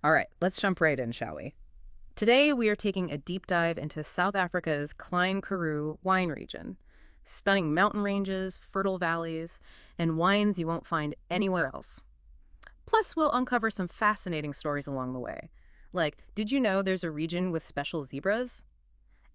All right, let's jump right in, shall we? Today, we are taking a deep dive into South Africa's Klein Karoo wine region. Stunning mountain ranges, fertile valleys, and wines you won't find anywhere else. Plus, we'll uncover some fascinating stories along the way. Like, did you know there's a region with special zebras?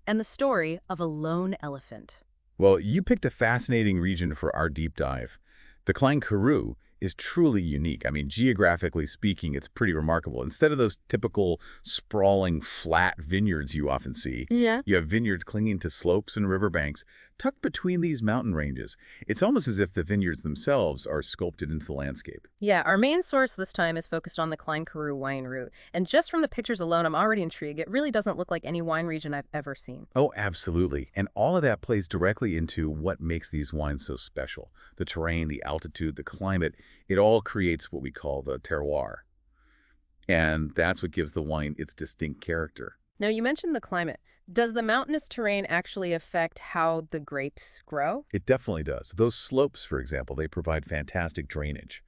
And the story of a lone elephant. Well, you picked a fascinating region for our deep dive. The Klein Karoo is truly unique. I mean, geographically speaking, it's pretty remarkable. Instead of those typical sprawling, flat vineyards you often see, Yeah. you have vineyards clinging to slopes and riverbanks tucked between these mountain ranges. It's almost as if the vineyards themselves are sculpted into the landscape. Yeah, our main source this time is focused on the Klein Karoo wine route. And just from the pictures alone, I'm already intrigued. It really doesn't look like any wine region I've ever seen. Oh, absolutely. And all of that plays directly into what makes these wines so special. The terrain, the altitude, the climate, it all creates what we call the terroir. And that's what gives the wine its distinct character. Now, you mentioned the climate. Does the mountainous terrain actually affect how the grapes grow? It definitely does. Those slopes, for example, they provide fantastic drainage.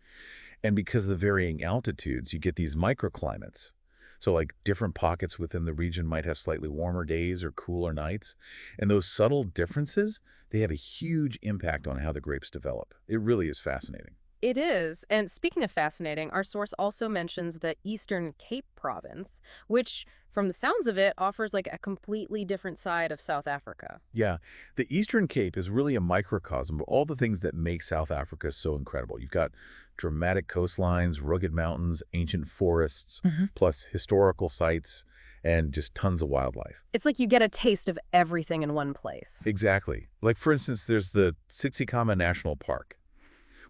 And because of the varying altitudes, you get these microclimates. So like different pockets within the region might have slightly warmer days or cooler nights. And those subtle differences, they have a huge impact on how the grapes develop. It really is fascinating. It is. And speaking of fascinating, our source also mentions the Eastern Cape province, which, from the sounds of it, offers like a completely different side of South Africa. Yeah, the Eastern Cape is really a microcosm of all the things that make South Africa so incredible. You've got dramatic coastlines, rugged mountains, ancient forests, plus historical sites, and just tons of wildlife. It's like you get a taste of everything in one place. Exactly. Like, for instance, there's the Tsitsikamma National Park,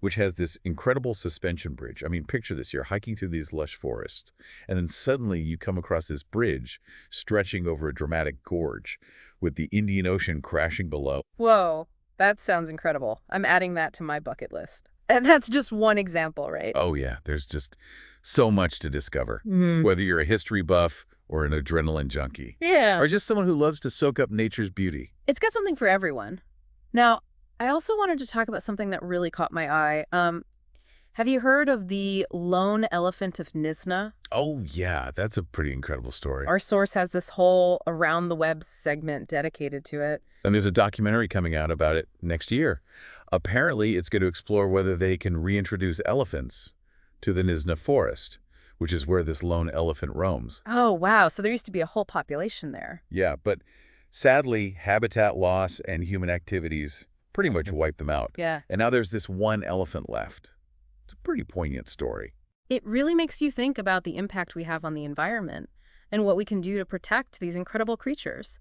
which has this incredible suspension bridge. I mean, picture this. You're hiking through these lush forests, and then suddenly you come across this bridge stretching over a dramatic gorge with the Indian Ocean crashing below. Whoa, that sounds incredible. I'm adding that to my bucket list. And that's just one example, right? Oh, yeah, there's just so much to discover, Hmm. whether you're a history buff or an adrenaline junkie, Yeah. or just someone who loves to soak up nature's beauty. It's got something for everyone. Now, I also wanted to talk about something that really caught my eye. Have you heard of the lone elephant of Nizhna? Oh, yeah, that's a pretty incredible story. Our source has this whole Around the Web segment dedicated to it. And there's a documentary coming out about it next year. Apparently, it's going to explore whether they can reintroduce elephants to the Nizhna forest, which is where this lone elephant roams. Oh, wow. So there used to be a whole population there. Yeah, but sadly, habitat loss and human activities pretty much wiped them out. Yeah. And now there's this one elephant left. It's a pretty poignant story. It really makes you think about the impact we have on the environment and what we can do to protect these incredible creatures.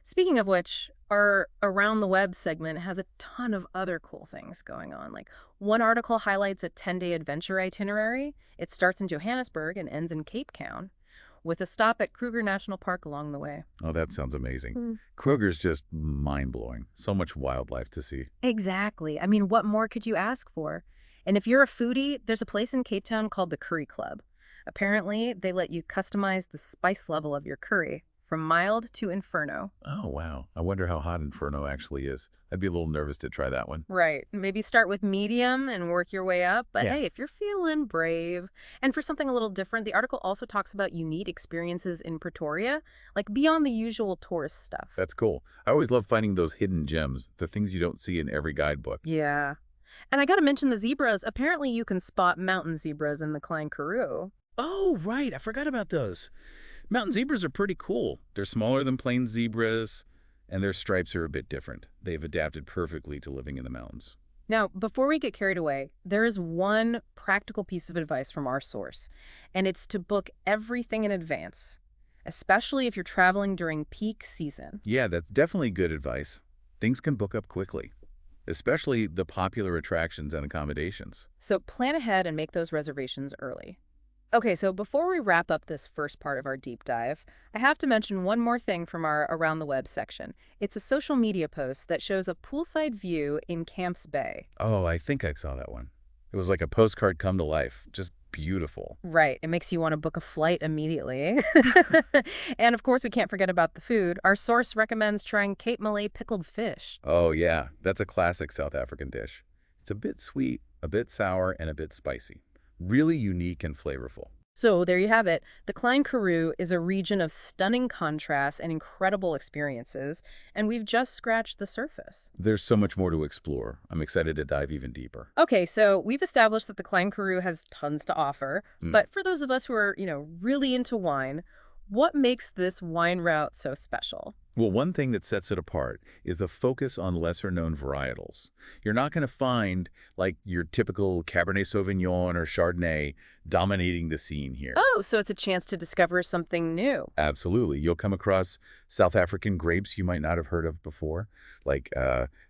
Speaking of which, our Around the Web segment has a ton of other cool things going on. Like, one article highlights a 10-day adventure itinerary. It starts in Johannesburg and ends in Cape Town, with a stop at Kruger National Park along the way. Oh, that sounds amazing. Mm. Kruger's just mind-blowing. So much wildlife to see. Exactly. I mean, what more could you ask for? And if you're a foodie, there's a place in Cape Town called the Curry Club. Apparently, they let you customize the spice level of your curry, from mild to inferno. Oh, wow. I wonder how hot Inferno actually is. I'd be a little nervous to try that one. Right. Maybe start with medium and work your way up. But Yeah. hey, if you're feeling brave and for something a little different, the article also talks about unique experiences in Pretoria, like beyond the usual tourist stuff. That's cool. I always love finding those hidden gems, the things you don't see in every guidebook. Yeah. And I gotta mention the zebras. Apparently you can spot mountain zebras in the Klein Karoo. Oh, right. I forgot about those. Mountain zebras are pretty cool. They're smaller than plain zebras, and their stripes are a bit different. They've adapted perfectly to living in the mountains. Now, before we get carried away, there is one practical piece of advice from our source, and it's to book everything in advance, especially if you're traveling during peak season. Yeah, that's definitely good advice. Things can book up quickly, especially the popular attractions and accommodations. So plan ahead and make those reservations early. Okay, so before we wrap up this first part of our deep dive, I have to mention one more thing from our Around the Web section. It's a social media post that shows a poolside view in Camps Bay. Oh, I think I saw that one. It was like a postcard come to life. Just beautiful. Right, it makes you want to book a flight immediately. And of course, we can't forget about the food. Our source recommends trying Cape Malay pickled fish. Oh, yeah. That's a classic South African dish. It's a bit sweet, a bit sour, and a bit spicy. Really unique and flavorful. So there you have it. The Klein Karoo is a region of stunning contrast and incredible experiences, and we've just scratched the surface. There's so much more to explore. I'm excited to dive even deeper. Okay, so we've established that the Klein Karoo has tons to offer, Hmm. but for those of us who are, really into wine, what makes this wine route so special? Well, one thing that sets it apart is the focus on lesser-known varietals. You're not going to find, like, your typical Cabernet Sauvignon or Chardonnay dominating the scene here. Oh, so it's a chance to discover something new. Absolutely. You'll come across South African grapes you might not have heard of before, like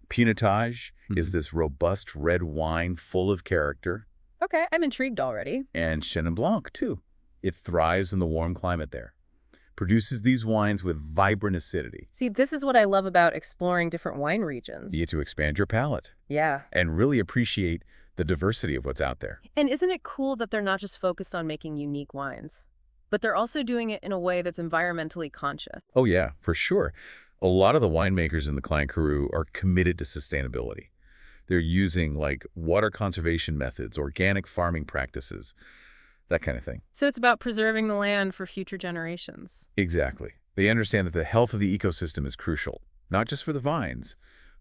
Pinotage is this robust red wine full of character, Okay, I'm intrigued already. and Chenin Blanc, too. It thrives in the warm climate there. Produces these wines with vibrant acidity. See, this is what I love about exploring different wine regions. You get to expand your palate Yeah. and really appreciate the diversity of what's out there. And isn't it cool that they're not just focused on making unique wines, but they're also doing it in a way that's environmentally conscious? Oh, yeah, for sure. A lot of the winemakers in the Klein Karoo are committed to sustainability. They're using, like, water conservation methods, organic farming practices, that kind of thing. So it's about preserving the land for future generations. Exactly. They understand that the health of the ecosystem is crucial, not just for the vines,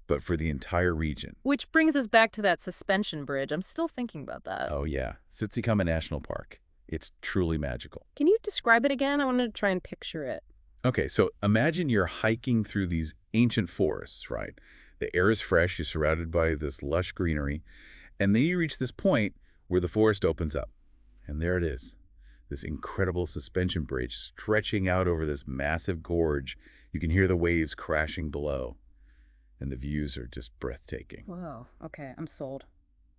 but for the entire region. Which brings us back to that suspension bridge. I'm still thinking about that. Oh, yeah. Tsitsikamma National Park. It's truly magical. Can you describe it again? I want to try and picture it. Okay, so imagine you're hiking through these ancient forests, right? The air is fresh, you're surrounded by this lush greenery, and then you reach this point where the forest opens up. And there it is, this incredible suspension bridge stretching out over this massive gorge. You can hear the waves crashing below, and the views are just breathtaking. Whoa, okay, I'm sold.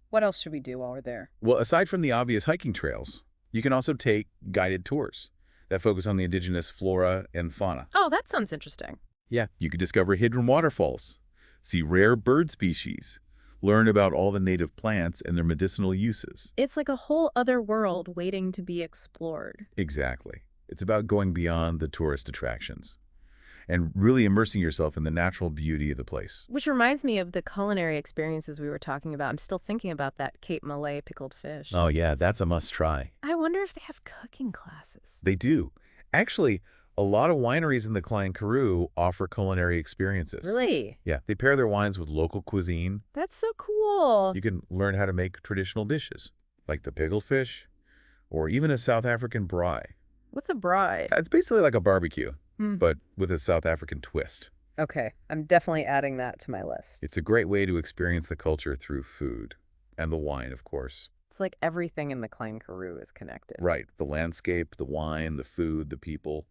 What else should we do while we're there? Well, aside from the obvious hiking trails, you can also take guided tours that focus on the indigenous flora and fauna. Oh, that sounds interesting. Yeah, you could discover hidden waterfalls, see rare bird species, learn about all the native plants and their medicinal uses. It's like a whole other world waiting to be explored. Exactly. It's about going beyond the tourist attractions and really immersing yourself in the natural beauty of the place. Which reminds me of the culinary experiences we were talking about. I'm still thinking about that Cape Malay pickled fish. Oh yeah, that's a must try. I wonder if they have cooking classes. They do. Actually, a lot of wineries in the Klein Karoo offer culinary experiences. Really? Yeah, they pair their wines with local cuisine. That's so cool. You can learn how to make traditional dishes, like the pickled fish, or even a South African braai. What's a braai? It's basically like a barbecue, Hmm. but with a South African twist. Okay, I'm definitely adding that to my list. It's a great way to experience the culture through food. And the wine, of course. It's like everything in the Klein Karoo is connected. Right. The landscape, the wine, the food, the people.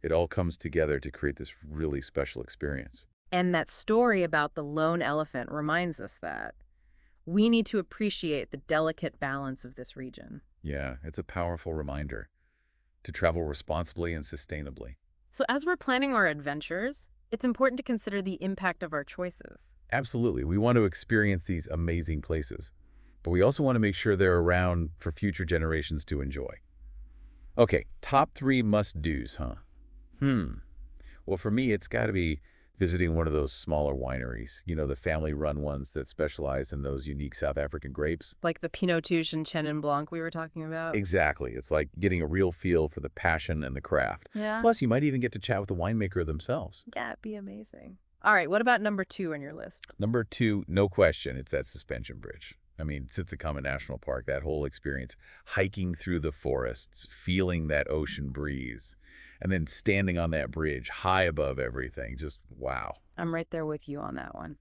It all comes together to create this really special experience. And that story about the lone elephant reminds us that we need to appreciate the delicate balance of this region. Yeah, it's a powerful reminder to travel responsibly and sustainably. So as we're planning our adventures, it's important to consider the impact of our choices. Absolutely. We want to experience these amazing places, but we also want to make sure they're around for future generations to enjoy. Okay, top 3 must-dos, huh? Well, for me, it's got to be visiting one of those smaller wineries, the family-run ones that specialize in those unique South African grapes. Like the Pinotage and Chenin Blanc we were talking about. Exactly. It's like getting a real feel for the passion and the craft. Yeah. Plus, you might even get to chat with the winemaker themselves. Yeah, it'd be amazing. All right, what about number 2 on your list? Number 2, no question, it's that suspension bridge. I mean, Tsitsikamma National Park, that whole experience, hiking through the forests, feeling that ocean breeze, and then standing on that bridge high above everything. Just wow. I'm right there with you on that one.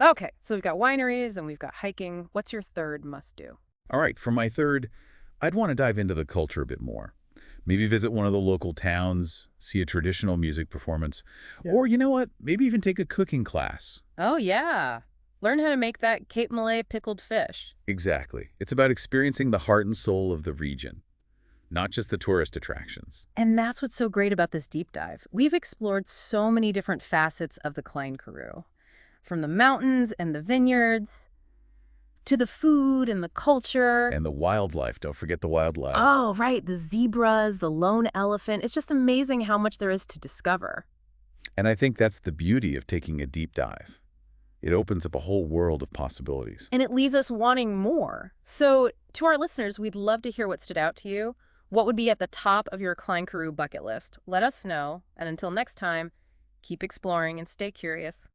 Okay, so we've got wineries and we've got hiking. What's your third must-do? All right, for my third, I'd want to dive into the culture a bit more. Maybe visit one of the local towns, see a traditional music performance, or you know what, maybe even take a cooking class. Oh, yeah. Learn how to make that Cape Malay pickled fish. Exactly. It's about experiencing the heart and soul of the region, not just the tourist attractions. And that's what's so great about this deep dive. We've explored so many different facets of the Klein Karoo, from the mountains and the vineyards to the food and the culture. And the wildlife, don't forget the wildlife. Oh, right, the zebras, the lone elephant. It's just amazing how much there is to discover. And I think that's the beauty of taking a deep dive. It opens up a whole world of possibilities. And it leaves us wanting more. So to our listeners, we'd love to hear what stood out to you. What would be at the top of your Klein Karoo bucket list? Let us know. And until next time, keep exploring and stay curious.